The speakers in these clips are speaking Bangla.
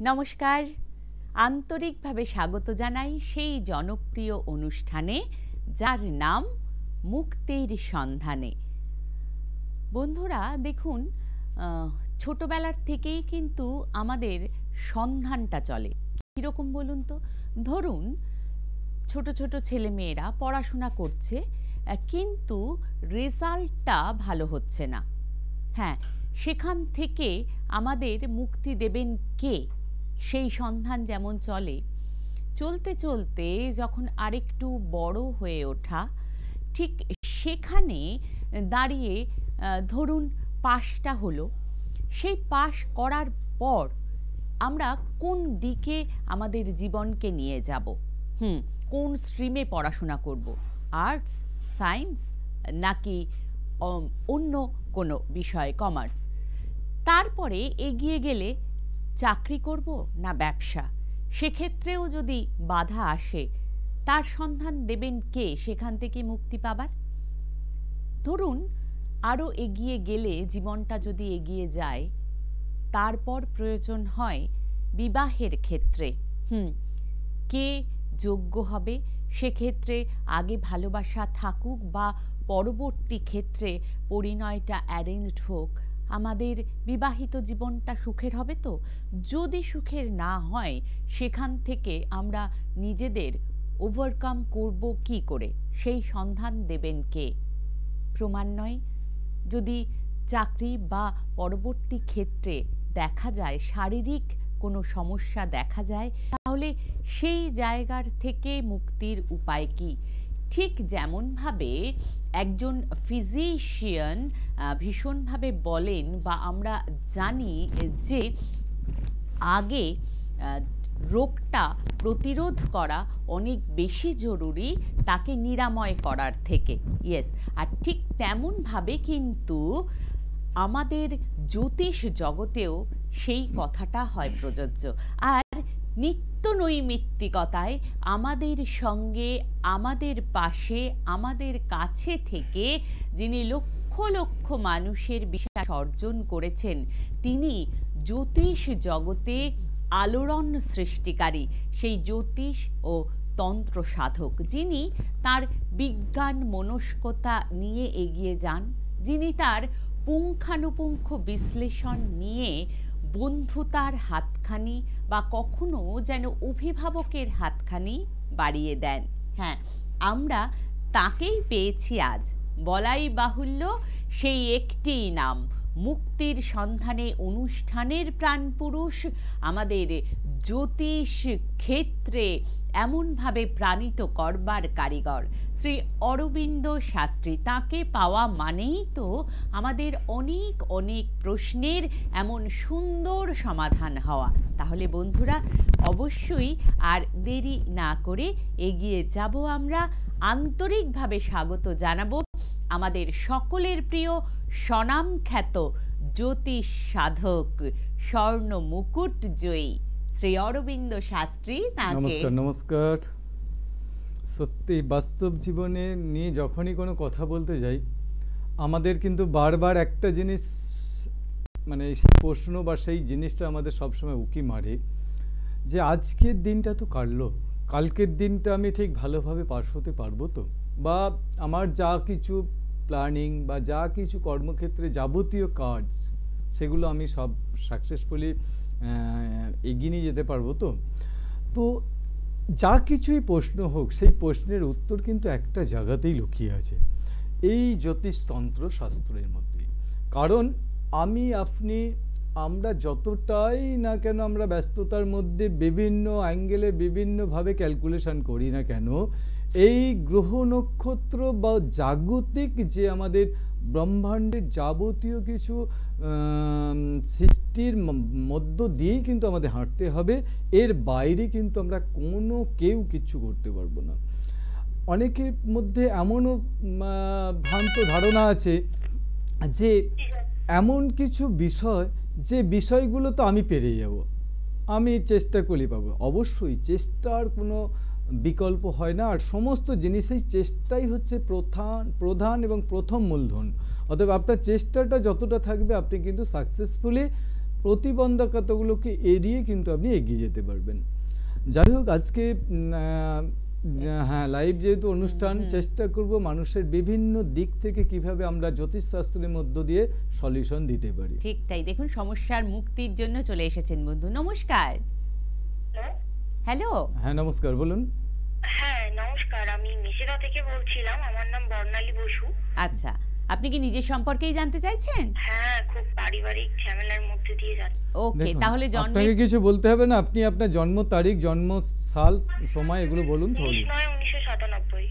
নমস্কার, আন্তরিকভাবে স্বাগত জানাই সেই জনপ্রিয় অনুষ্ঠানে যার নাম মুক্তির সন্ধানে। বন্ধুরা দেখুন, ছোটবেলার থেকেই কিন্তু আমাদের সন্ধানটা চলে। কীরকম বলুন তো? ধরুন ছোট ছোট ছেলেমেয়েরা পড়াশোনা করছে, কিন্তু রেজাল্টটা ভালো হচ্ছে না। হ্যাঁ, সেখান থেকে আমাদের মুক্তি দেবেন কে, সেই সন্ধান যেমন চলে। চলতে চলতে যখন আরেকটু বড় হয়ে ওঠা, ঠিক সেখানে দাঁড়িয়ে ধরুন পাশটা হলো, সেই পাশ করার পর আমরা কোন দিকে আমাদের জীবনকে নিয়ে যাব, কোন স্ট্রিমে পড়াশোনা করব, আর্টস, সায়েন্স নাকি অন্য কোনো বিষয়, কমার্স। তারপরে এগিয়ে গেলে চাকরি করব না ব্যবসা, সেক্ষেত্রেও যদি বাধা আসে, তার সন্ধান দেবেন কে সেখান থেকে মুক্তি পাবার? ধরুন আরও এগিয়ে গেলে, জীবনটা যদি এগিয়ে যায়, তারপর প্রয়োজন হয় বিবাহের ক্ষেত্রে কে যোগ্য হবে, সেক্ষেত্রে আগে ভালোবাসা থাকুক বা পরবর্তী ক্ষেত্রে পরিণয়টা অ্যারেঞ্জড হোক, আমাদের বিবাহিত জীবনটা সুখের হবে তো? যদি সুখের না হয়, সেখান থেকে আমরা নিজেদের ওভারকাম করব কি করে, সেই সন্ধান দেবেন কে? ক্রমান্বয়ে যদি চাকরি বা পরবর্তী ক্ষেত্রে দেখা যায় শারীরিক কোনো সমস্যা দেখা যায়, তাহলে সেই জায়গার থেকে মুক্তির উপায় কি? ঠিক যেমনভাবে একজন ফিজিশিয়ান ভীষণভাবে বলেন, বা আমরা জানি যে আগে রোগটা প্রতিরোধ করা অনেক বেশি জরুরি তাকে নিরাময় করার থেকে। ইয়েস, আর ঠিক তেমনভাবে কিন্তু আমাদের জ্যোতিষ জগতেও সেই কথাটা হয় প্রযোজ্য। আর নিত্য নৈমিত্তিকতায় আমাদের সঙ্গে, আমাদের পাশে, আমাদের কাছে থেকে যিনি লক্ষ লক্ষ মানুষের বিশ্বাস অর্জন করেছেন, তিনি জ্যোতিষ জগতে আলোড়ন সৃষ্টিকারী, সেই জ্যোতিষ ও তন্ত্র সাধক, যিনি তার বিজ্ঞান মনস্কতা নিয়ে এগিয়ে যান, যিনি তার পুঙ্খানুপুঙ্খ বিশ্লেষণ নিয়ে বন্ধুতার হাতখানি বা কখনো যেন অভিভাবকের হাতখানি বাড়িয়ে দেন। হ্যাঁ, আমরা তাকেই পেয়েছি আজ। বলাই বাহুল্য, সেই একটি নাম, মুক্তির সন্ধানে অনুষ্ঠানের প্রাণপুরুষ, আমাদের জ্যোতিষ ক্ষেত্রে এমনভাবে প্রাণিত করবার কারিগর শ্রী অরবিন্দ শাস্ত্রী। তাকে পাওয়া মানেই তো আমাদের অনেক অনেক প্রশ্নের এমন সুন্দর সমাধান হওয়া। তাহলে বন্ধুরা, অবশ্যই আর দেরি না করে এগিয়ে যাব আমরা। আন্তরিকভাবে স্বাগত জানাবো আমাদের সকলের প্রিয় স্বনামখ্যাত জ্যোতিষ সাধক, স্বর্ণ মুকুট জয়ী শ্রী অরবিন্দ শাস্ত্রী। নমস্কার। নমস্কার। সত্যি বাস্তব জীবনে নিয়ে যখনই কোনো কথা বলতে যাই, আমাদের কিন্তু বারবার একটা জিনিস, মানে সেই প্রশ্ন বা সেই জিনিসটা আমাদের সবসময় উকি মারে, যে আজকের দিনটা তো কাটলো, কালকের দিনটা আমি ঠিক ভালোভাবে পাস হতে পারবো তো? বা আমার যা কিছু প্ল্যানিং বা যা কিছু কর্মক্ষেত্রে যাবতীয় কাজ, সেগুলো আমি সব সাকসেসফুলি এগিয়ে নিয়ে যেতে পারবো তো? তো যা কিছুই প্রশ্ন হোক, সেই প্রশ্নের উত্তর কিন্তু একটা জায়গাতেই লুকিয়ে আছে, এই জ্যোতিষতন্ত্র শাস্ত্রের মধ্যে। কারণ আমি, আপনি, আমরা যতটাই না কেন আমরা ব্যস্ততার মধ্যে বিভিন্ন অ্যাঙ্গেলে বিভিন্নভাবে ক্যালকুলেশন করি না কেন, এই গ্রহ নক্ষত্র বা জাগতিক যে আমাদের ব্রহ্মাণ্ডের যাবতীয় কিছু সৃষ্টির মধ্য দিয়েই কিন্তু আমাদের হাঁটতে হবে। এর বাইরে কিন্তু আমরা কেউ কিছু করতে পারবো না। অনেকের মধ্যে এমনও ভ্রান্ত ধারণা আছে যে এমন কিছু বিষয়, যে বিষয়গুলো তো আমি পেরিয়ে যাব, আমি চেষ্টা করলে পাবো। অবশ্যই চেষ্টার কোনো বিকল্প হয় না, আর সমস্ত জিনিসেই চেষ্টাই হচ্ছে প্রধান এবং প্রথম মূলধন। অতএব আপনার চেষ্টাটা যতটা থাকবে, আপনি কিন্তু সাকসেসফুলি প্রতিবন্ধকতাগুলোকে এড়িয়ে কিন্তু আপনি এগিয়ে যেতে পারবেন। যাই হোক, আজকে হ্যাঁ, লাইভ যেহেতু অনুষ্ঠান, চেষ্টা করব মানুষের বিভিন্ন দিক থেকে কিভাবে আমরা জ্যোতিষশাস্ত্রের মধ্য দিয়ে সলিউশন দিতে পারি। ঠিক তাই, দেখুন সমস্যার মুক্তির জন্য চলে এসেছেন বন্ধু। নমস্কার। হ্যালো। হ্যাঁ নমস্কার, বলুন। হ্যাঁ নমস্কার, আমি মিশিরা থেকে বলছিলাম। আমার নাম বর্ণালী বসু। আচ্ছা, আপনি কি নিজের সম্পর্কেই জানতে চাইছেন? হ্যাঁ, খুব পারিবারিক ঝামেলার মধ্যে দিয়ে যাচ্ছি। ওকে, দেখুন, তাহলে আপনাকে কিছু বলতে হবে না, আপনি আপনার জন্ম তারিখ, জন্ম সাল, সময় এগুলো বলুন তাহলে। 19/9/1997।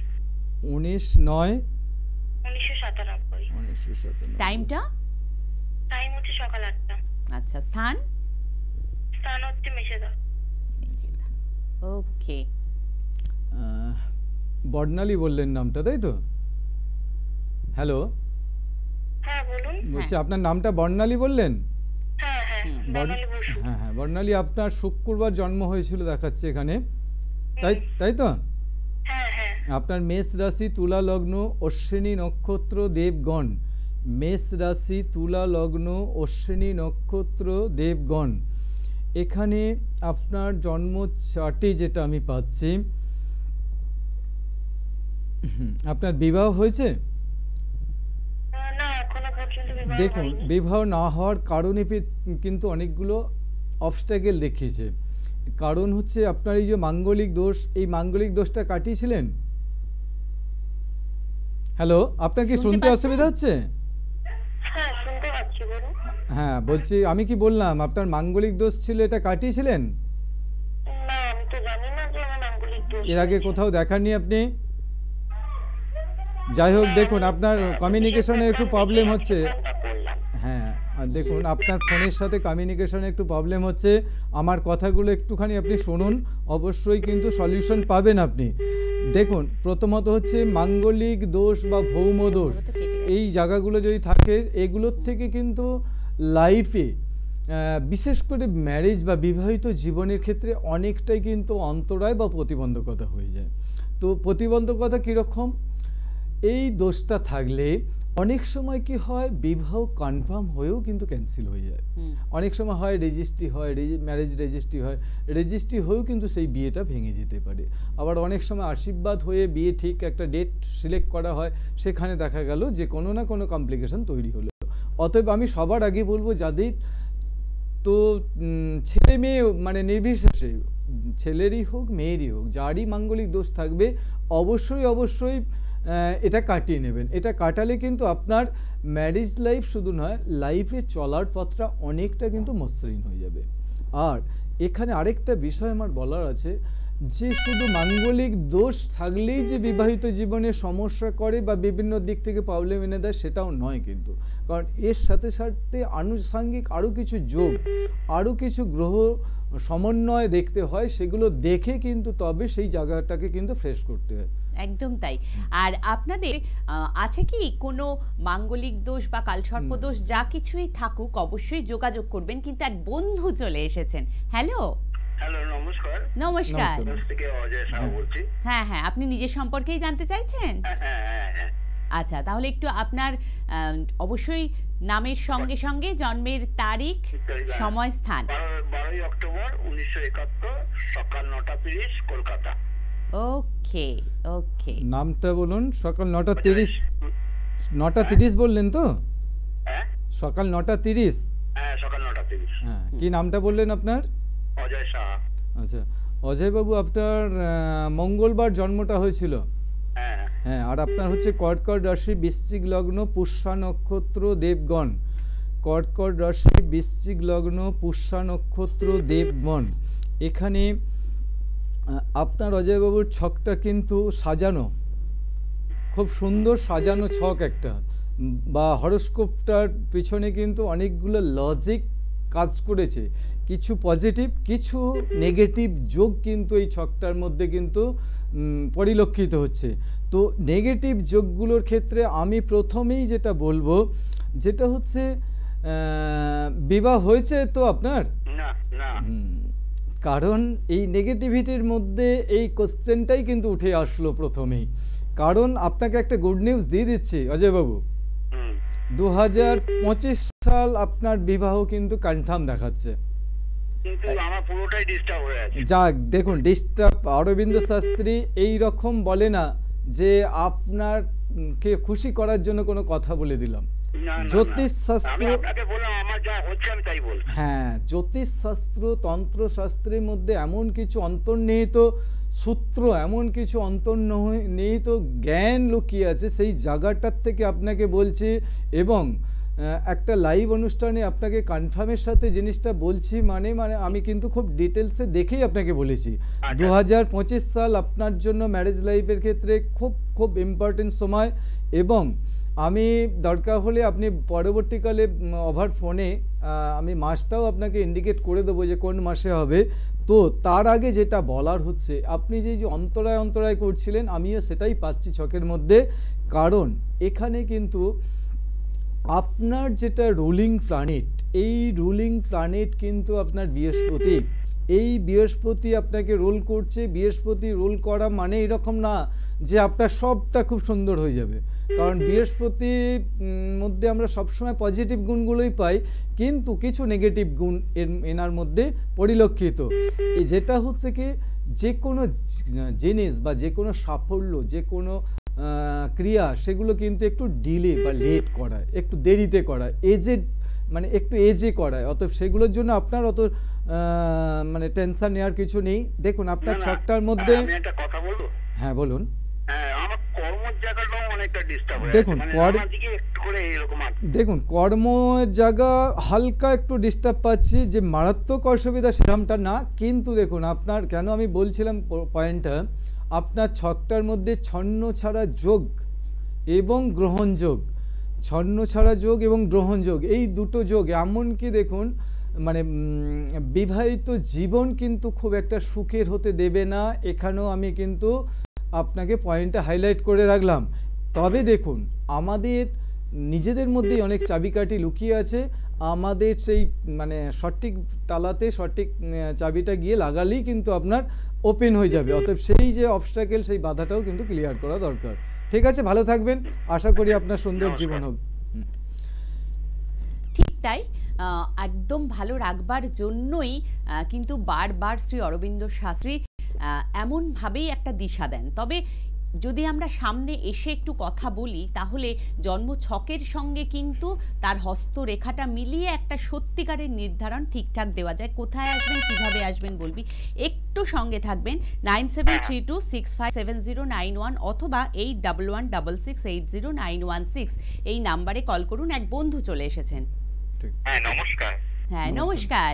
19/9/1997। টাইমটা? টাইম হচ্ছে সকাল 8টা। আচ্ছা, স্থান? স্থান হচ্ছে মেছেদা। ওকে। বর্ণালী বললেন নামটা, তাই তো? হ্যালো, হ্যাঁ বলুন। বলছি আপনার নামটা বর্ণালী বললেন? হ্যাঁ হ্যাঁ, বর্ণালী বসু। হ্যাঁ হ্যাঁ, বর্ণালী আপনার শুক্রবার জন্ম হয়েছিল দেখাচ্ছে এখানে, তাই তো? হ্যাঁ হ্যাঁ। আপনার মেষ রাশি, তুলা লগ্ন, অশ্বিনী নক্ষত্র, দেবগণ। মেষ রাশি, তুলা লগ্ন, অশ্বিনী নক্ষত্র, দেবগণ। এখানে আপনার জন্ম চার্টে যেটা আমি পাচ্ছি, আপনার বিবাহ হয়েছে? না, এখনো পর্যন্ত বিবাহ দেখুন, হয়নি। বিবাহ না হওয়ার কারণে কিন্তু অনেকগুলো অবস্ট্যাকেল দেখিয়েছে। কারণ হচ্ছে আপনার এই যে মাঙ্গলিক দোষ, এই মাঙ্গলিক দোষটা কাটিয়েছিলেন? হ্যালো, আপনার কি শুনতে অসুবিধা হচ্ছে? হ্যাঁ শুনতে পাচ্ছি, বলুন। হ্যাঁ বলছি, আমি কি বললাম আপনার মাঙ্গলিক দোষ ছিল, এটা কাটিয়েছিলেন? না, আমি তো জানি না যে আমার আঙ্গুলিক দোষ। এর আগে কোথাও দেখাননি আপনি? যাই হোক, দেখুন আপনার কমিউনিকেশনে একটু প্রবলেম হচ্ছে। হ্যাঁ, আর দেখুন আপনার ফোনের সাথে কমিউনিকেশনে একটু প্রবলেম হচ্ছে। আমার কথাগুলো একটুখানি আপনি শুনুন, অবশ্যই কিন্তু সলিউশন পাবেন আপনি। দেখুন, প্রথমত হচ্ছে মাঙ্গলিক দোষ বা ভৌম দোষ, এই জায়গাগুলো যদি থাকে, এগুলোর থেকে কিন্তু লাইফে বিশেষ করে ম্যারেজ বা বিবাহিত জীবনের ক্ষেত্রে অনেকটাই কিন্তু অন্তরায় বা প্রতিবন্ধকতা হয়ে যায়। তো প্রতিবন্ধকতা কীরকম? এই দোষটা থাকলে অনেক সময় কি হয়, বিবাহ কনফার্ম হয়েও কিন্তু ক্যান্সেল হয়ে যায়। অনেক সময় হয় রেজিস্ট্রি হয়, ম্যারেজ রেজিস্ট্রি হয়, রেজিস্ট্রি হয়েও কিন্তু সেই বিয়েটা ভেঙে যেতে পারে। আবার অনেক সময় আশীর্বাদ হয়ে বিয়ে ঠিক একটা ডেট সিলেক্ট করা হয়, সেখানে দেখা গেল যে কোনো না কোনো কমপ্লিকেশন তৈরি হলো। অতএব আমি সবার আগে বলবো, যাদের তো ছেলে মেয়ে মানে নির্বিশেষে, ছেলেরই হোক মেয়েরই হোক, যারই মাঙ্গলিক দোষ থাকবে অবশ্যই এটা কাটিয়ে নেবেন। এটা কাটালে কিন্তু আপনার ম্যারেজ লাইফ শুধু নয়, লাইফে চলার পথটা অনেকটা কিন্তু মসৃণ হয়ে যাবে। আর এখানে আরেকটা বিষয় আমার বলার আছে, যে শুধু মাঙ্গলিক দোষ থাকলেই যে বিবাহিত জীবনে সমস্যা করে বা বিভিন্ন দিক থেকে প্রবলেম এনে দেয়, সেটাও নয় কিন্তু। কারণ এর সাথে সাথে আনুষঙ্গিক আরও কিছু যোগ, আরও কিছু গ্রহ সমন্বয় দেখতে হয়, সেগুলো দেখে কিন্তু তবে সেই জায়গাটাকে কিন্তু ফ্রেশ করতে হয়। একদম তাই। আর আপনাদের আছে কি কোনো মাঙ্গলিক দোষ বা কালসর্প দোষ, যা কিছুই থাকুক অবশ্যই যোগাযোগ করবেন। কিন্তু এক বন্ধু চলে এসেছেন। হ্যালো। হ্যালো, নমস্কার। নমস্কার। থেকে অজয় সাহা বলছি। হ্যাঁ হ্যাঁ, আপনি নিজের সম্পর্কেই জানতে চাইছেন? হ্যাঁ। আচ্ছা, তাহলে একটু আপনার অবশ্যই নামের সঙ্গে সঙ্গে জন্মের তারিখ, সময়, স্থান। 12ই অক্টোবর 1971, সকাল 9:30, কলকাতা। ওকে ওকে। নামটা বলুন। সকাল 9:30, 9:30 বললেন তো? হ্যাঁ সকাল 9:30। হ্যাঁ, সকাল 9:30। হ্যাঁ, কি নামটা বললেন আপনার? অজয় সাহা। আচ্ছা, অজয় বাবু, আপনার মঙ্গলবার জন্মটা হয়েছিল। হ্যাঁ হ্যাঁ, আর আপনার হচ্ছে কর্কট রাশি, বৃশ্চিক লগ্ন, পুষ্যা নক্ষত্র, দেবগণ। কর্কট রাশি, বৃশ্চিক লগ্ন, পুষ্যা নক্ষত্র, দেবগণ। এখানে আপনার অজয়বাবুর ছকটা কিন্তু সাজানো, খুব সুন্দর সাজানো ছক একটা, বা হরোস্কোপটার পিছনে কিন্তু অনেকগুলো লজিক কাজ করেছে। কিছু পজিটিভ, কিছু নেগেটিভ যোগ কিন্তু এই ছকটার মধ্যে কিন্তু পরিলক্ষিত হচ্ছে। তো নেগেটিভ যোগগুলোর ক্ষেত্রে আমি প্রথমেই যেটা বলবো, যেটা হচ্ছে বিবাহ হয়েছে তো আপনার? না না। কারণ এই নেগেটিভিটির মধ্যে এই কোশ্চেনটাই কিন্তু উঠে আসলো প্রথমেই। কারণ আপনাকে একটা গুড নিউজ দিয়ে দিচ্ছি অজয়বাবু, 2025 সাল আপনার বিবাহ কিন্তু কনফার্ম দেখাচ্ছে। কিন্তু আমার পুরোটাই ডিস্টার্ব হয়ে আছে। যাক দেখুন, ডিস্টার্ব অরবিন্দ শাস্ত্রী এই রকম বলে না যে আপনার কে খুশি করার জন্য কোনো কথা বলে দিলাম। জ্যোতিষ শাস্ত্র, আমি আপনাকে বললাম আমার যা হচ্ছে আমি তাই বলছি। হ্যাঁ, জ্যোতিষ শাস্ত্র তন্ত্র শাস্ত্রের মধ্যে এমন কিছু অন্তর্নিহিত সূত্র, এমন কিছু অন্তর্নিহিত জ্ঞান লুকিয়ে আছে, সেই জায়গাটার থেকে আপনাকে বলছি। এবং একটা লাইভ অনুষ্ঠানে আপনাকে কনফার্মের সাথে জিনিসটা বলছি, মানে আমি কিন্তু খুব ডিটেলসে দেখেই আপনাকে বলেছি 2025 সাল আপনার জন্য ম্যারেজ লাইফের ক্ষেত্রে খুব খুব ইম্পর্টেন্ট সময়। এবং আমি দরকার হলে আপনি পরবর্তীকালে ওভার ফোনে আমি মাসটাও আপনাকে ইন্ডিকেট করে দেবো যে কোন মাসে হবে। তো তার আগে যেটা বলার হচ্ছে, আপনি যে অন্তরায় অন্তরায় করছিলেন, আমিও সেটাই পাচ্ছি ছকের মধ্যে। কারণ এখানে কিন্তু আপনার যেটা রুলিং প্ল্যানেট, এই রুলিং প্ল্যানেট কিন্তু আপনার বৃহস্পতি। এই বৃহস্পতি আপনাকে রোল করছে। বৃহস্পতি রোল করা মানে এরকম না যে আপনার সবটা খুব সুন্দর হয়ে যাবে, কারণ বৃহস্পতির মধ্যে আমরা সবসময় পজিটিভ গুণগুলোই পাই, কিন্তু কিছু নেগেটিভ গুণ এনার মধ্যে পরিলক্ষিত। যেটা হচ্ছে কি, যে কোনো জিনিস বা যে কোনো সাফল্য, যে কোনো ক্রিয়া, সেগুলো কিন্তু একটু ডিলে বা লেট করায়, একটু দেরিতে করায়, এজেড মানে একটু এজে করায়। অতএব সেগুলোর জন্য আপনার অত মানে টেনশন নেওয়ার কিছু নেই। দেখুন আপনার ছকটার মধ্যে, আমি একটা কথা বলবো। হ্যাঁ বলুন। আমার কর্মের জায়গাটাও অনেকটা ডিস্টার্ব হয়ে দেখুন, আছে, মানে আমার দিকে একটু করে এরকম আছে। দেখুন কর্মের জায়গা হালকা একটু ডিস্টার্ব পাচ্ছি, যে মারাত্মক অসুবিধা সেরকমটা না। কিন্তু দেখুন আপনার, কেন আমি বলছিলাম পয়েন্টটা, আপনার ছকটার মধ্যে ছন্ন ছাড়া যোগ এবং গ্রহণ যোগ, ছন্ন ছাড়া যোগ এবং গ্রহণ যোগ, এই দুটো যোগ, এমনকি দেখুন মানে বিবাহিত জীবন কিন্তু খুব একটা সুখের হতে দেবে না। এখানেও আমি কিন্তু আপনাকে পয়েন্টটা হাইলাইট করে রাখলাম। তবে দেখুন আমাদের নিজেদের মধ্যেই অনেক চাবিকাঠি লুকিয়ে আছে। আমাদের সেই মানে সঠিক তালাতে সঠিক চাবিটা গিয়ে লাগালেই কিন্তু আপনার ওপেন হয়ে যাবে। অতএব সেই যে অবস্ট্যাকেল, সেই বাধাটাও কিন্তু ক্লিয়ার করা দরকার। ঠিক আছে, ভালো থাকবেন, আশা করি আপনার সুন্দর জীবন হোক। ঠিক তাই, একদম ভালো রাখবার জন্যই কিন্তু বারবার শ্রী অরবিন্দ শাস্ত্রী এমনভাবেই একটা দিশা দেন। তবে যদি আমরা সামনে এসে একটু কথা বলি, তাহলে জন্ম ছকের সঙ্গে কিন্তু তার হস্তরেখাটা মিলিয়ে একটা সত্যিকারের নির্ধারণ ঠিকঠাক দেওয়া যায়। কোথায় আসবেন, কিভাবে আসবেন বলবি, একটু সঙ্গে থাকবেন। 9732657091 অথবা 8111668091 এই নাম্বারে কল করুন। এক বন্ধু চলে এসেছেন। হ্যাঁ নমস্কার। হ্যাঁ নমস্কার।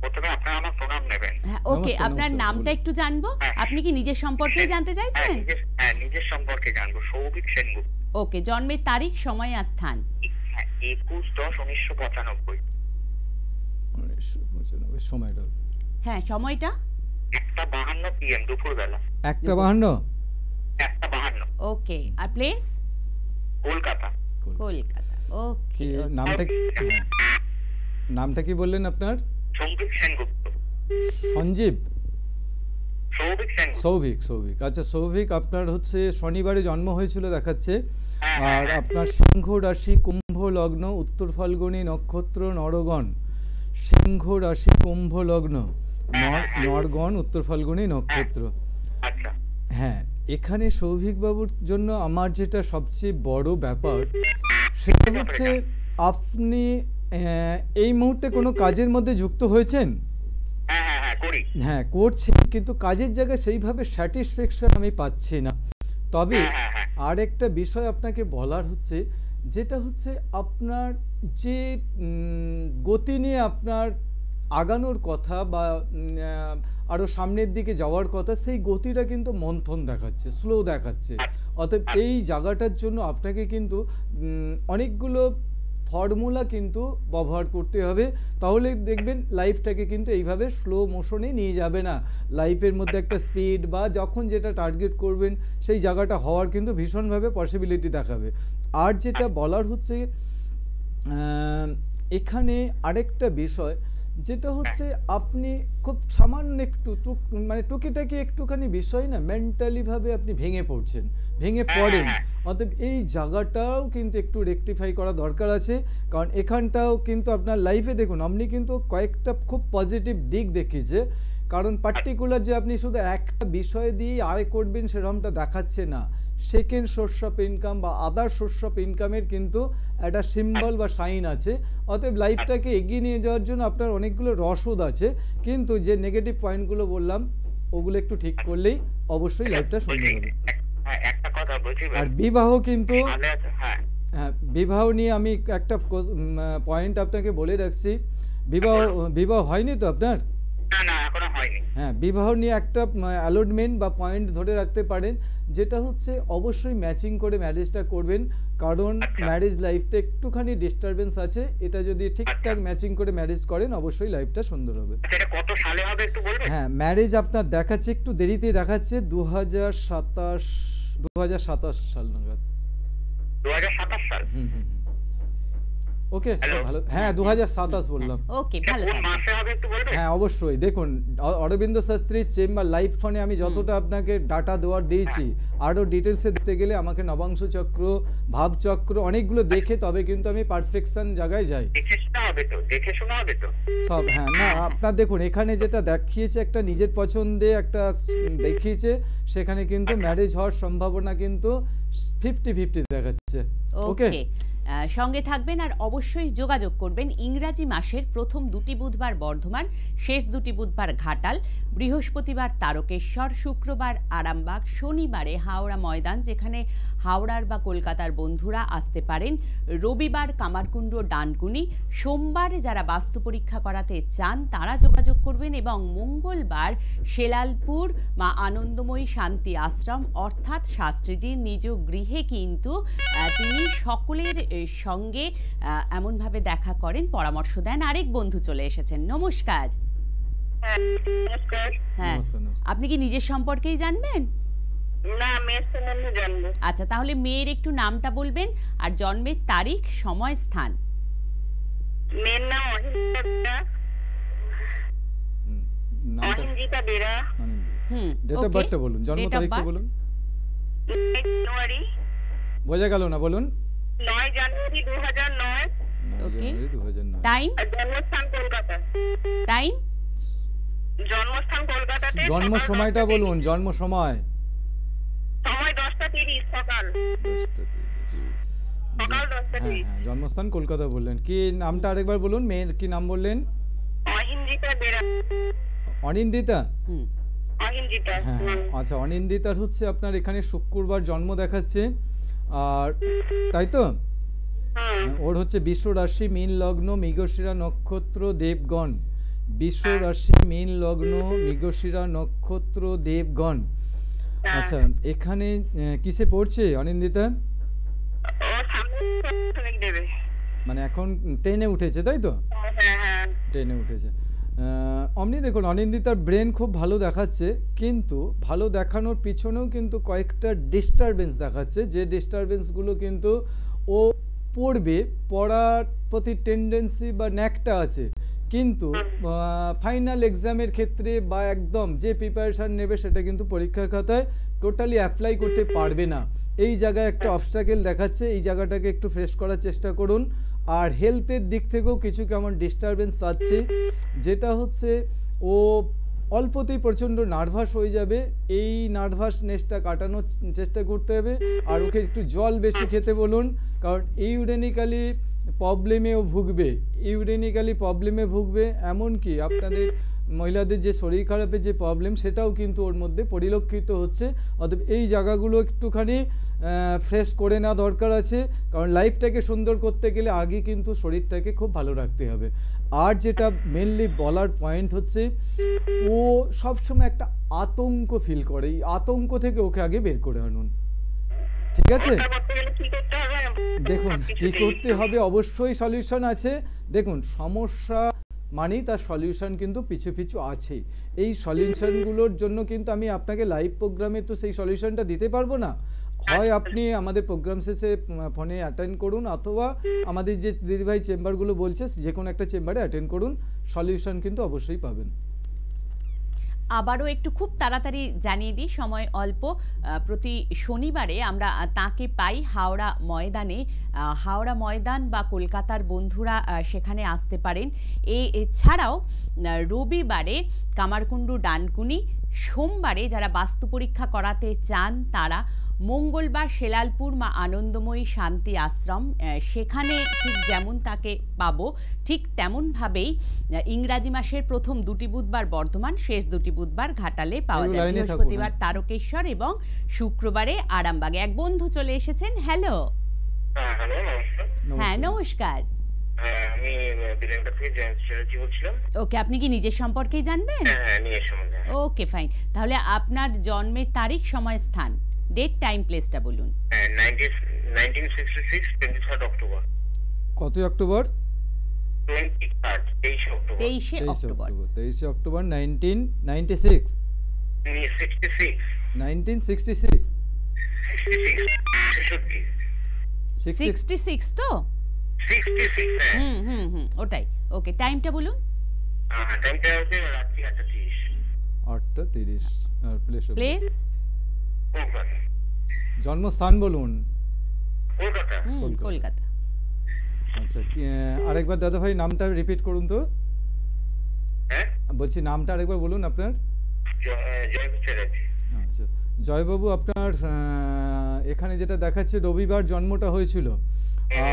প্রথমে আপনারা আমার প্রণাম নেবেন। হ্যাঁ ওকে, আপনার নামটা একটু জানবো। আপনি কি নিজের সম্পর্কেই জানতে চাইছেন? হ্যাঁ নিজের সম্পর্কে জানবো। সৌভিক সেনগুপ্ত। ওকে, জন্মের তারিখ, সময় আর স্থান? 21/10/1995। সময়টা, হ্যাঁ সময়টা 1:52 PM দুপুরবেলা। 1:52। ওকে, আর প্লেস? কলকাতা। কলকাতা। ওকে, নামটা কি বললেন আপনার? সৌভিক সেনগুপ্ত। সঞ্জীব? সৌভিক। আচ্ছা সৌভিক, আপনার হচ্ছে শনিবারে জন্ম হয়েছিল দেখাচ্ছে। আর আপনার সিংহ রাশি, কুম্ভ লগ্ন, উত্তর ফাল্গুনী নক্ষত্র, নরগণ। সিংহ রাশি, কুম্ভ লগ্ন, নরগণ, উত্তর ফাল্গুনী নক্ষত্র। হ্যাঁ, এখানে সৌভিক বাবুর জন্য আমার যেটা সবচেয়ে বড় ব্যাপার, সেটা হচ্ছে আপনি এই মুহূর্তে কোনো কাজের মধ্যে যুক্ত হয়েছেন? হ্যাঁ করছেন, কিন্তু কাজের জায়গায় সেইভাবে স্যাটিসফ্যাকশন আমি পাচ্ছি না। তবে আর একটা বিষয় আপনাকে বলার হচ্ছে, যেটা হচ্ছে আপনার যে গতি নিয়ে আপনার আগানোর কথা বা আরও সামনের দিকে যাওয়ার কথা, সেই গতিটা কিন্তু মন্থন দেখাচ্ছে, স্লো দেখাচ্ছে। অতএব এই জায়গাটার জন্য আপনাকে কিন্তু অনেকগুলো ফর্মুলা কিন্তু ব্যবহার করতে হবে, তাহলে দেখবেন লাইফটাকে কিন্তু এইভাবে স্লো মোশনে নিয়ে যাবে না। লাইফের মধ্যে একটা স্পিড বা যখন যেটা টার্গেট করবেন সেই জায়গাটা হওয়ার কিন্তু ভীষণভাবে পসিবিলিটি দেখাবে। আর যেটা বলার হচ্ছে এখানে আরেকটা বিষয়, যেটা হচ্ছে আপনি খুব সামান্য একটু মানে টুকিটাকি একটুখানি বিষয় না মেন্টালি ভাবে আপনি ভেঙে পড়ছেন, ভেঙে পড়েন। অতএব এই জায়গাটাও কিন্তু একটু রেকটিফাই করা দরকার আছে, কারণ এখানটাও কিন্তু আপনার লাইফে দেখুন আপনি কিন্তু কয়েকটা খুব পজিটিভ দিক দেখিয়েছে, কারণ পার্টিকুলার যে আপনি শুধু একটা বিষয় দিয়ে আয় করবেন সেরকমটা দেখাচ্ছে না। সেকেন্ড সোর্স অফ ইনকাম বা আদার সোর্স অফ ইনকামের কিন্তু একটা সিম্বল বা সাইন আছে। অতএব লাইফটাকে এগিয়ে নিয়ে যাওয়ার জন্য আপনার অনেকগুলো রসদ আছে, কিন্তু যে নেগেটিভ পয়েন্টগুলো বললাম ওগুলো একটু ঠিক করলেই অবশ্যই লাইফটা সুন্দর হবে। একটা কথা বলছি, আর বিবাহ কিন্তু হ্যাঁ বিবাহ নিয়ে আমি একটা পয়েন্ট আপনাকে বলে রাখছি। বিবাহ হয়নি তো আপনার? না এখনো হয়নি। হ্যাঁ, বিবাহ নিয়ে একটা অ্যালটমেন্ট বা পয়েন্ট ধরে রাখতে পারেন, যেটা হচ্ছে অবশ্যই ম্যাচিং করে ম্যারেজটা করবেন, কারণ ম্যারেজ লাইফটা একটুখানি ডিস্টারবেন্স আছে। এটা যদি ঠিকঠাক ম্যাচিং করে ম্যারেজ করেন অবশ্যই লাইফটা সুন্দর হবে। এটা কত সালে হবে একটু বলবেন? হ্যাঁ, ম্যারেজ আপনার দেখাচ্ছে একটু দেরিতে দেখাচ্ছে 2027 সাল নাগাদ। 2027 সাল? ওকে, ভালো। হ্যাঁ 2027 বললাম। ওকে, ভালো কোন থাকবেন। মাসে হবে একটু বলবেন? হ্যাঁ অবশ্যই। দেখুন অরবিন্দ শাস্ত্রীর চেম্বার লাইভ ফোনে আমি যতটা আপনাকে ডাটা দেওয়ার দিয়েছি, আরও ডিটেলসে দেখতে গেলে আমাকে নবাংশ চক্র, ভাবচক্র অনেকগুলো দেখে তবে কিন্তু আমি পারফেকশন জায়গায় যাই। দেখে শোনা হবে তো সব। হ্যাঁ না, আপনার দেখুন এখানে যেটা দেখিয়েছে একটা নিজের পছন্দে একটা দেখিয়েছে, সেখানে কিন্তু ম্যারেজ হওয়ার সম্ভাবনা কিন্তু 50-50 দেখাচ্ছে। ওকে, সঙ্গে থাকবেন আর অবশ্যই যোগাযোগ করবেন। ইংরাজি মাসের প্রথম 2টি বুধবার বর্ধমান, শেষ 2টি বুধবার ঘাটাল, বৃহস্পতিবার তারকেশ্বর, শুক্রবার আরামবাগ, শনিবারে হাওড়া ময়দান, যেখানে হাওড়ার বা কলকাতার বন্ধুরা আসতে পারেন, রবিবার কামারকুণ্ড ডানকুনি, সোমবার যারা বাস্তু পরীক্ষা করাতে চান তারা যোগাযোগ করবেন, এবং মঙ্গলবার শেলালপুর মা আনন্দময়ী শান্তি আশ্রম অর্থাৎ শাস্ত্রীজির নিজ গৃহে কিন্তু তিনি সকলের সঙ্গে এমনভাবে দেখা করেন, পরামর্শ দেন। আরেক বন্ধু চলে এসেছেন। নমস্কার। নমস্কার। হ্যাঁ, আপনি কি নিজের সম্পর্কেই জানবেন? না, মেয়ের সম্বন্ধে জানবো। আচ্ছা, তাহলে মেয়ের একটু নামটা বলবেন আর জন্মের তারিখ, সময়, স্থান। মেয়ের নাম অহিঞ্জিতা বেরা। ডেট অফ বার্থটা বলুন, জন্ম তারিখটা বলুন। জানুয়ারি। বোঝা গেল না, বলুন। 9 জানুয়ারি 2009। ওকে। 2009। টাইম? জন্মস্থান কলকাতা। টাইম? জন্মস্থান কলকাতাতে। জন্ম সময়টা বলুন, জন্ম সময়। সময় 10:30 সকাল। 10:30। হ্যাঁ, জন্মস্থান কলকাতা বললেন। কি নামটা আরেকবার বলুন, মেয়ের কি নাম বললেন? অহিঞ্জিতা বেরা। অনিন্দিতা? অহিঞ্জিতা। হ্যাঁ, আচ্ছা। অনিন্দিতার হচ্ছে আপনার এখানে শুক্রবার জন্ম দেখাচ্ছে, আর তাই তো? ওর হচ্ছে বিশ্ব রাশি মীন লগ্ন, মৃগশিরা নক্ষত্র, দেবগণ। বিশ্ব রাশি মীন লগ্ন, মৃগশিরা নক্ষত্র, দেবগণ। আচ্ছা, এখানে কিসে পড়ছে অনিন্দিতা? মানে এখন 10-এ উঠেছে, তাই তো? হ্যাঁ, 10-এ উঠেছে। অমনি দেখুন অনিন্দিতার ব্রেন খুব ভালো দেখাচ্ছে, কিন্তু ভালো দেখানোর পিছনেও কিন্তু কয়েকটা ডিস্টারবেন্স দেখাচ্ছে, যে ডিস্টারবেন্সগুলো কিন্তু ও পড়ার প্রতি টেন্ডেন্সি বা ন্যাকটা আছে, কিন্তু ফাইনাল এক্সামের ক্ষেত্রে বা একদম যে প্রিপারেশান নেবে সেটা কিন্তু পরীক্ষার খাতায় টোটালি অ্যাপ্লাই করতে পারবে না। এই জায়গায় একটা অবস্ট্যাকেল দেখাচ্ছে, এই জায়গাটাকে একটু ফ্রেশ করার চেষ্টা করুন। আর হেলথের দিক থেকেও কিছু কেমন ডিস্টারবেন্স পাচ্ছে, যেটা হচ্ছে ও অল্পতেই প্রচণ্ড নার্ভাস হয়ে যাবে। এই নার্ভাসনেসটা কাটানোর চেষ্টা করতে হবে। আর ওকে একটু জল বেশি খেতে বলুন, কারণ ইউরেনিক্যালি প্রবলেমেও ভুগবে, এমনকি আপনাদের মহিলাদের যে শরীর খারাপের যে প্রবলেম সেটাও কিন্তু ওর মধ্যে পরিলক্ষিত হচ্ছে। অতএব এই জায়গাগুলো একটুখানি ফ্রেশ করে নেওয়া দরকার আছে, কারণ লাইফটাকে সুন্দর করতে গেলে আগে কিন্তু শরীরটাকে খুব ভালো রাখতে হবে। আর যেটা মেনলি বলার পয়েন্ট হচ্ছে, ও সবসময় একটা আতঙ্ক ফিল করে, এই আতঙ্ক থেকে ওকে আগে বের করে আনুন, ঠিক আছে? দেখুন কি করতে হবে, অবশ্যই সলিউশন আছে। দেখুন সমস্যা মানেই তার সলিউশন কিন্তু পিছু পিছু আছে। এই সলিউশনগুলোর জন্য কিন্তু আমি আপনাকে লাইভ প্রোগ্রামে তো সেই সলিউশনটা দিতে পারবো না। হয় আপনি আমাদের প্রোগ্রাম শেষে ফোনে অ্যাটেন্ড করুন, অথবা আমাদের যে দিদিভাই চেম্বারগুলো বলছে যে কোনো একটা চেম্বারে অ্যাটেন্ড করুন, সলিউশন কিন্তু অবশ্যই পাবেন। আবারও একটু খুব তাড়াতাড়ি জানিয়ে দিই, সময় অল্প। প্রতি শনিবারে আমরা তাকে পাই হাওড়া ময়দানে। হাওড়া ময়দান বা কলকাতার বন্ধুরা সেখানে আসতে পারেন। এছাড়াও রবিবারে কামারকুণ্ডু ডানকুনি, সোমবারে যারা বাস্তু পরীক্ষা করাতে চান তারা, মঙ্গলবার শেলালপুর মা আনন্দময়ী শান্তি আশ্রম, সেখানে ঠিক যেমন তাকে পাবো ঠিক তেমনভাবেই ইংরাজি মাসের প্রথম 2টি বুধবার বর্ধমান, শেষ 2টি বুধবার ঘাটালে পাওয়া যায়। বৃহস্পতিবার তারকেশ্বর এবং শুক্রবারে আরামবাগে। এক বন্ধু চলে এসেছেন। হ্যালো। হ্যালো, নমস্কার। হ্যাঁ, নমস্কার। আমি বিলেনটা থেকে জয়ন্ত চ্যাটার্জি বলছিলাম। ওকে, আপনি কি নিজের সম্পর্কেই জানবেন? হ্যাঁ, নিজের সম্বন্ধে। ওকে, ফাইন। তাহলে আপনার জন্মের তারিখ, সময়, স্থান, ডেট, টাইম, প্লেসটা বলুন। 1966 23 অক্টোবর। কত অক্টোবর? 23 অক্টোবর। 23 অক্টোবর। 23 অক্টোবর 1996। 66 1966 66 তো? 66 হ্যাঁ। ওটাই। ওকে, টাইমটা বলুন। টাইমটা হচ্ছে রাত্রি 8:30। 8:30। আর প্লেস? কলকাতা। জন্মস্থান বলুন। কলকাতা। কলকাতা। আচ্ছা, আরেকবার দাদা ভাই নামটা রিপিট করুন তো। হ্যাঁ, বলছি নামটা আরেকবার বলুন আপনার। জয়ন্ত চ্যাটার্জি। আচ্ছা, জয়বাবু, আপনার এখানে যেটা দেখাচ্ছে রবিবার জন্মটা হয়েছিল,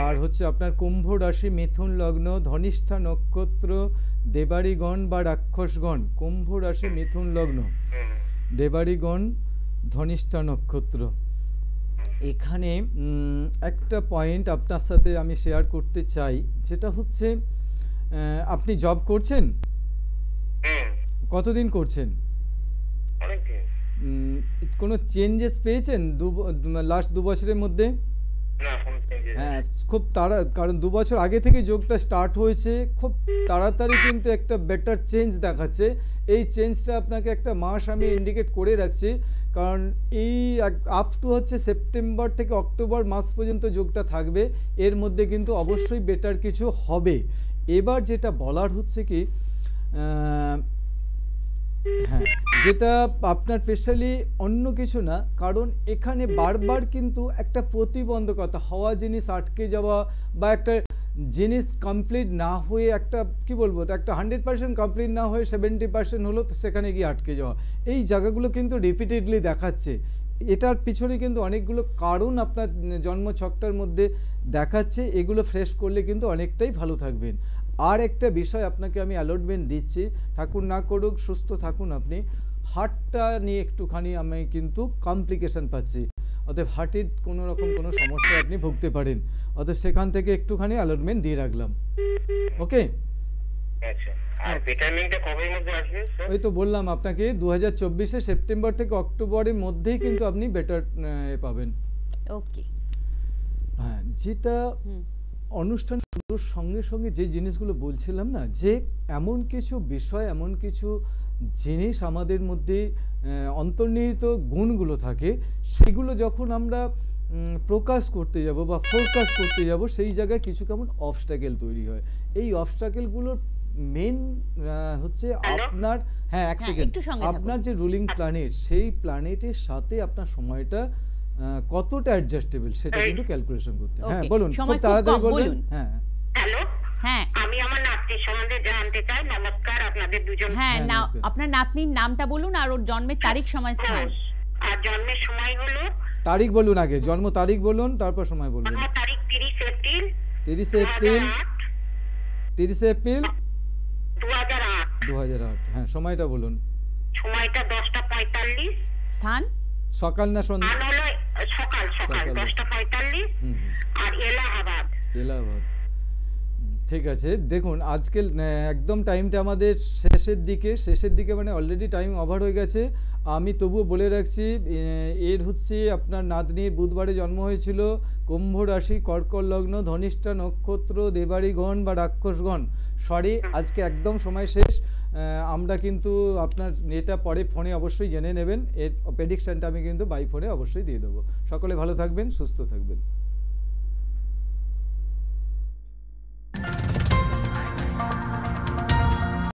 আর হচ্ছে আপনার কুম্ভ রাশি, মিথুন লগ্ন, ধনিষ্ঠা নক্ষত্র, দেবাড়িগণ বা রাক্ষসগণ। কুম্ভ রাশি, মিথুন লগ্ন, দেবাড়িগণ, ধনিষ্ঠা নক্ষত্র। এখানে একটা পয়েন্ট আপনার সাথে আমি শেয়ার করতে চাই, যেটা হচ্ছে আপনি জব করছেন? কতদিন করছেন? অনেকদিন। কোনো চেঞ্জেস পেয়েছেন লাস্ট 2 বছরের মধ্যে? না, কোনো চেঞ্জেস নেই। হ্যাঁ, খুব কারণ 2 বছর আগে থেকে যোগটা স্টার্ট হয়েছে, খুব তাড়াতাড়ি কিন্তু একটা বেটার চেঞ্জ দেখাচ্ছে। এই চেঞ্জটা আপনাকে একটা মাস আমি ইন্ডিকেট করে রাখছি, কারণ এই আপ টু হচ্ছে সেপ্টেম্বর থেকে অক্টোবর মাস পর্যন্ত যোগটা থাকবে। এর মধ্যে কিন্তু অবশ্যই বেটার কিছু হবে। এবার যেটা বলার হচ্ছে কি, হ্যাঁ, যেটা আপনার স্পেশালি অন্য কিছু না, কারণ এখানে বারবার কিন্তু একটা প্রতিবন্ধকতা হওয়া, জিনিস আটকে যাওয়া, বা একটা জিনিস কমপ্লিট না হয়ে একটা কি বলবো, একটা 100% কমপ্লিট না হয়ে 70% হলো, তো সেখানে গিয়ে আটকে যাওয়া, এই জায়গাগুলো কিন্তু রিপিটেডলি দেখাচ্ছে। এটার পিছনে কিন্তু অনেকগুলো কারণ আপনার জন্মছকটার মধ্যে দেখাচ্ছে। এগুলো ফ্রেশ করলে কিন্তু অনেকটাই ভালো থাকবেন। আর একটা বিষয় আপনাকে আমি অ্যালটমেন্ট দিচ্ছি, ঠাকুর না করুক, সুস্থ থাকুন আপনি। হার্টটা নিয়ে একটুখানি আমি কিন্তু কমপ্লিকেশন পাচ্ছি, অতএব হার্টের কোনো রকম কোনো সমস্যায় আপনি ভুগতে পারেন, অতএব সেখান থেকে একটুখানি অ্যালটমেন্ট দিয়ে রাখলাম। ওকে, আচ্ছা। আর ভিটামিনটা কবের মধ্যে আসবে স্যার? ওই তো বললাম আপনাকে 2024 সেপ্টেম্বর থেকে অক্টোবরের মধ্যেই কিন্তু আপনি বেটার পাবেন। ওকে। হ্যাঁ, যেটা অনুষ্ঠান শুরুর সঙ্গে সঙ্গে যে জিনিসগুলো বলছিলাম না, যে এমন কিছু বিষয়, এমন কিছু জিনিস আমাদের মধ্যে অন্তর্নিহিত গুণগুলো থাকে, সেগুলো যখন আমরা প্রকাশ করতে যাব বা ফোরকাস্ট করতে যাব, সেই জায়গায় কিছু কেমন অবস্ট্যাকেল তৈরি হয়। এই অবস্ট্যাকেলগুলোর মেন হচ্ছে আপনার, হ্যাঁ এক সেকেন্ড, আপনার যে রুলিং প্ল্যানেট, সেই প্ল্যানেটের সাথে আপনার সময়টা কতটা অ্যাডজাস্টেবল সেটা কিন্তু ক্যালকুলেশন করতে। হ্যাঁ বলুন, খুব তাড়াতাড়ি বলুন। হ্যাঁ হ্যালো, হ্যাঁ, আমি আমার নাতনির সম্বন্ধে জানতে চাই। নমস্কার আপনাদের দুজন। হ্যাঁ, আপনার নাতনির নামটা বলুন আর ওর জন্মের তারিখ, সময়, স্থান। আর জন্মের সময় হলো, তারিখ বলুন আগে, জন্ম তারিখ বলুন, তারপর সময় বলুন। জন্ম তারিখ 30 এপ্রিল 30 এপ্রিল 2008। হ্যাঁ, সময়টা বলুন। সময়টা 10:45। স্থান সকাল না সন্ধ্যা? সকাল 10:45। আর এলাহাবাদ। ঠিক আছে, দেখুন আজকে একদম টাইমটা আমাদের শেষের দিকে মানে অলরেডি টাইম ওভার হয়ে গেছে। আমি তবুও বলে রাখছি, এর হচ্ছে আপনার নাতনির বুধবারে জন্ম হয়েছিল, কুম্ভ রাশি, কর্কট লগ্ন, ধনিষ্ঠা নক্ষত্র, দেবাড়িগণ বা রাক্ষসগণ। সরি, আজকে একদম সময় শেষ। আমরা কিন্তু আপনার এটা পরে ফোনে অবশ্যই জেনে নেবেন, এর প্রেডিকশনটা আমি কিন্তু বাই ফোনে অবশ্যই দিয়ে দেবো। সকলে ভালো থাকবেন, সুস্থ থাকবেন।